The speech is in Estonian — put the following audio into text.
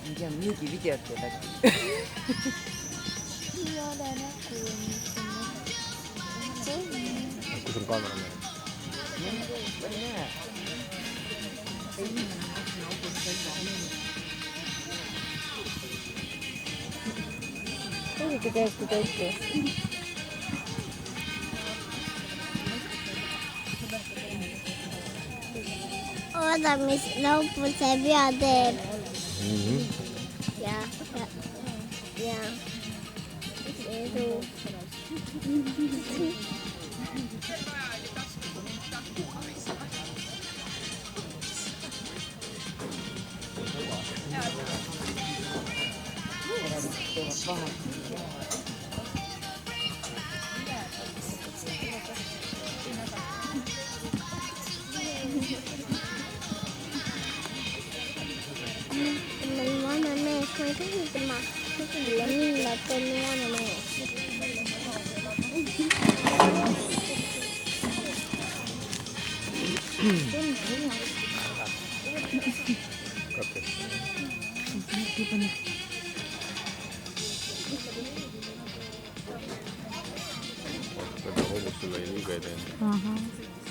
minkä minkin videot jotakin. Onko sun kamera meillä? Kuinka teistä teitte? Oota, missä loppu se vielä teet. Ja. Se tuu. Mình muốn là mẹ thôi cái gì mà cái gì mình là tên là mẹ. Katso. Tätä humuksella ei liiga ei teinud.